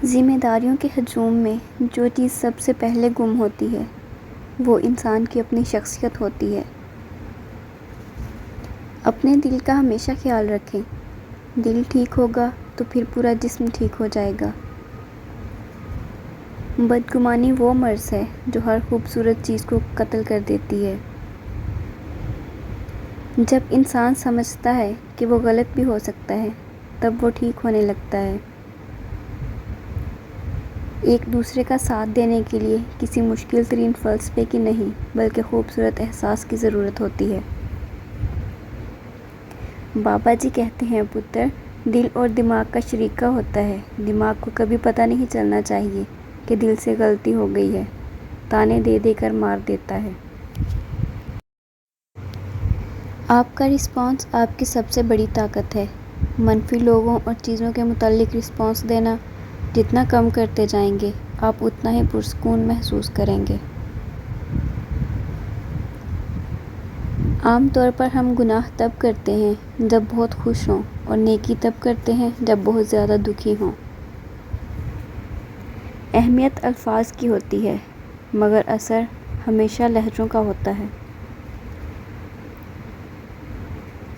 ذمہ داریوں کے ہجوم میں جو چیز سب سے پہلے گم ہوتی ہے وہ انسان کی اپنی شخصیت ہوتی ہے۔ اپنے دل کا ہمیشہ خیال رکھیں۔ دل ٹھیک ہوگا تو پھر پورا جسم ٹھیک ہو جائے گا۔ بدگمانی وہ مرض ہے جو ہر خوبصورت چیز کو قتل کر دیتی ہے۔ جب انسان سمجھتا ہے کہ وہ غلط بھی ہو سکتا ہے تب وہ ٹھیک ہونے لگتا ہے۔ ایک دوسرے کا ساتھ دینے کے لیے کسی مشکل ترین فلسفے کی نہیں بلکہ خوبصورت احساس کی ضرورت ہوتی ہے۔ بابا جی کہتے ہیں پتر، دل اور دماغ کا شریکہ ہوتا ہے۔ دماغ کو کبھی پتہ نہیں چلنا چاہیے کہ دل سے غلطی ہو گئی ہے، تانے دے دے کر مار دیتا ہے۔ آپ کا رسپانس آپ کی سب سے بڑی طاقت ہے۔ منفی لوگوں اور چیزوں کے متعلق رسپانس دینا جتنا کم کرتے جائیں گے آپ اتنا ہی پرسکون محسوس کریں گے۔ عام طور پر ہم گناہ تب کرتے ہیں جب بہت خوش ہوں اور نیکی تب کرتے ہیں جب بہت زیادہ دکھی ہوں۔ اہمیت الفاظ کی ہوتی ہے مگر اثر ہمیشہ لہجوں کا ہوتا ہے۔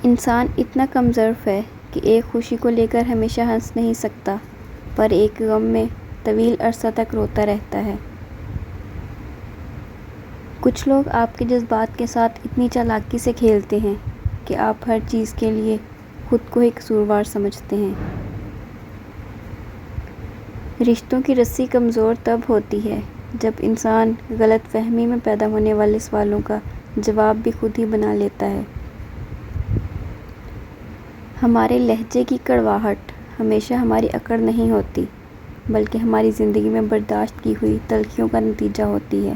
انسان اتنا کم ظرف ہے کہ ایک خوشی کو لے کر ہمیشہ ہنس نہیں سکتا پر ایک غم میں طویل عرصہ تک روتا رہتا ہے۔ کچھ لوگ آپ کے جذبات کے ساتھ اتنی چالاکی سے کھیلتے ہیں کہ آپ ہر چیز کے لیے خود کو ہی قصوروار سمجھتے ہیں۔ رشتوں کی رسی کمزور تب ہوتی ہے جب انسان غلط فہمی میں پیدا ہونے والے سوالوں کا جواب بھی خود ہی بنا لیتا ہے۔ ہمارے لہجے کی کڑواہٹ ہمیشہ ہماری اکڑ نہیں ہوتی بلکہ ہماری زندگی میں برداشت کی ہوئی تلخیوں کا نتیجہ ہوتی ہے۔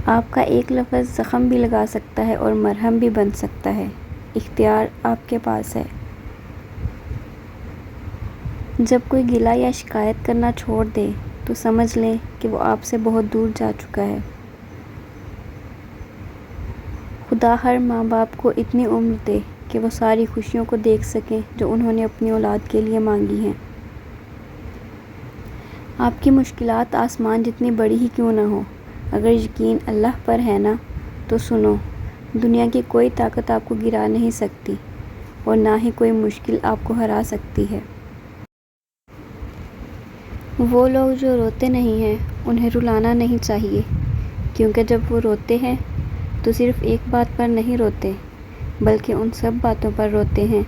آپ کا ایک لفظ زخم بھی لگا سکتا ہے اور مرہم بھی بن سکتا ہے۔ اختیار آپ کے پاس ہے۔ جب کوئی گلہ یا شکایت کرنا چھوڑ دے تو سمجھ لیں کہ وہ آپ سے بہت دور جا چکا ہے۔ خدا ہر ماں باپ کو اتنی عمر دے کہ وہ ساری خوشیوں کو دیکھ سکیں جو انہوں نے اپنی اولاد کے لیے مانگی ہیں۔ آپ کی مشکلات آسمان جتنی بڑی ہی کیوں نہ ہو، اگر یقین اللہ پر ہے نا تو سنو، دنیا کی کوئی طاقت آپ کو گرا نہیں سکتی اور نہ ہی کوئی مشکل آپ کو ہرا سکتی ہے۔ وہ لوگ جو روتے نہیں ہیں انہیں رلانا نہیں چاہیے کیونکہ جب وہ روتے ہیں تو صرف ایک بات پر نہیں روتے بلکہ ان سب باتوں پر روتے ہیں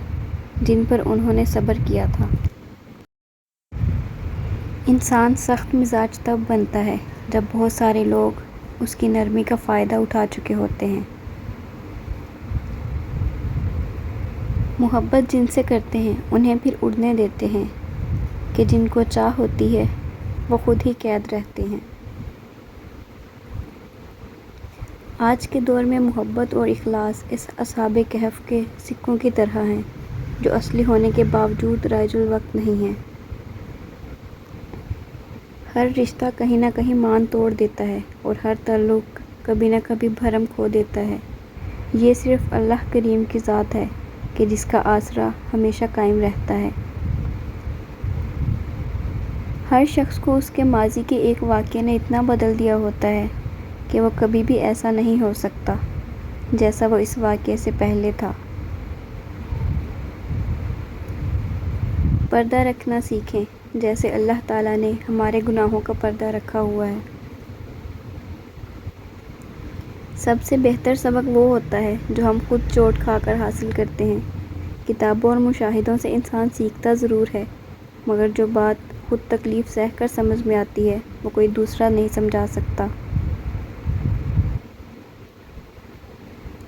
جن پر انہوں نے صبر کیا تھا۔ انسان سخت مزاج تب بنتا ہے جب بہت سارے لوگ اس کی نرمی کا فائدہ اٹھا چکے ہوتے ہیں۔ محبت جن سے کرتے ہیں انہیں پھر اڑنے دیتے ہیں کہ جن کو چاہ ہوتی ہے وہ خود ہی قید رہتے ہیں۔ آج کے دور میں محبت اور اخلاص اس اصحاب کہف کے سکوں کی طرح ہیں جو اصلی ہونے کے باوجود رائج الوقت نہیں ہیں۔ ہر رشتہ کہیں نہ کہیں مان توڑ دیتا ہے اور ہر تعلق کبھی نہ کبھی بھرم کھو دیتا ہے۔ یہ صرف اللہ کریم کی ذات ہے کہ جس کا آسرا ہمیشہ قائم رہتا ہے۔ ہر شخص کو اس کے ماضی کے ایک واقعے نے اتنا بدل دیا ہوتا ہے کہ وہ کبھی بھی ایسا نہیں ہو سکتا جیسا وہ اس واقعے سے پہلے تھا۔ پردہ رکھنا سیکھیں جیسے اللہ تعالیٰ نے ہمارے گناہوں کا پردہ رکھا ہوا ہے۔ سب سے بہتر سبق وہ ہوتا ہے جو ہم خود چوٹ کھا کر حاصل کرتے ہیں۔ کتابوں اور مشاہدوں سے انسان سیکھتا ضرور ہے مگر جو بات خود تکلیف سہ کر سمجھ میں آتی ہے وہ کوئی دوسرا نہیں سمجھا سکتا۔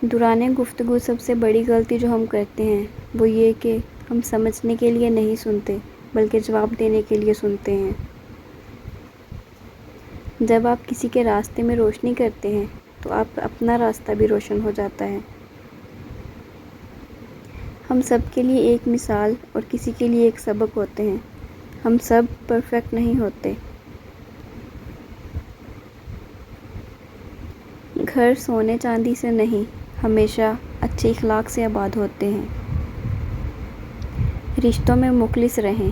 دوران گفتگو سب سے بڑی غلطی جو ہم کرتے ہیں وہ یہ کہ ہم سمجھنے کے لیے نہیں سنتے بلکہ جواب دینے کے لیے سنتے ہیں۔ جب آپ کسی کے راستے میں روشنی کرتے ہیں تو آپ کا اپنا راستہ بھی روشن ہو جاتا ہے۔ ہم سب کے لیے ایک مثال اور کسی کے لیے ایک سبق ہوتے ہیں۔ ہم سب پرفیکٹ نہیں ہوتے۔ گھر سونے چاندی سے نہیں ہمیشہ اچھے اخلاق سے آباد ہوتے ہیں۔ رشتوں میں مخلص رہیں،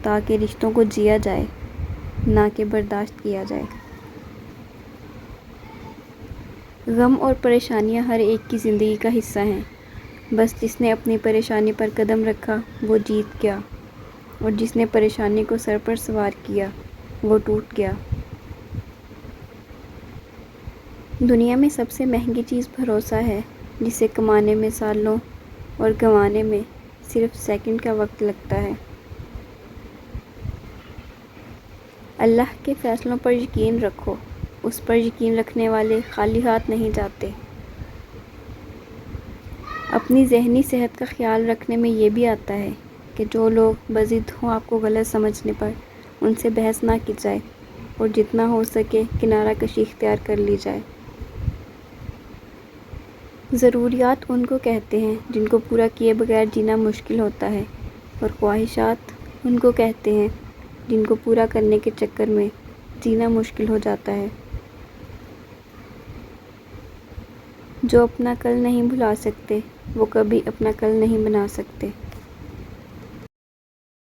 تاکہ رشتوں کو جیا جائے، نہ کہ برداشت کیا جائے۔ غم اور پریشانیاں ہر ایک کی زندگی کا حصہ ہیں، بس جس نے اپنی پریشانی پر قدم رکھا وہ جیت گیا، اور جس نے پریشانی کو سر پر سوار کیا وہ ٹوٹ گیا۔ دنیا میں سب سے مہنگی چیز بھروسہ ہے، جسے کمانے میں سالوں اور گنوانے میں صرف سیکنڈ کا وقت لگتا ہے۔ اللہ کے فیصلوں پر یقین رکھو، اس پر یقین رکھنے والے خالی ہاتھ نہیں جاتے۔ اپنی ذہنی صحت کا خیال رکھنے میں یہ بھی آتا ہے کہ جو لوگ بضد ہوں آپ کو غلط سمجھنے پر، ان سے بحث نہ کی جائے اور جتنا ہو سکے کنارہ کشی اختیار کر لی جائے۔ ضروریات ان کو کہتے ہیں جن کو پورا کیے بغیر جینا مشکل ہوتا ہے، اور خواہشات ان کو کہتے ہیں جن کو پورا کرنے کے چکر میں جینا مشکل ہو جاتا ہے۔ جو اپنا کل نہیں بھلا سکتے وہ کبھی اپنا کل نہیں بنا سکتے۔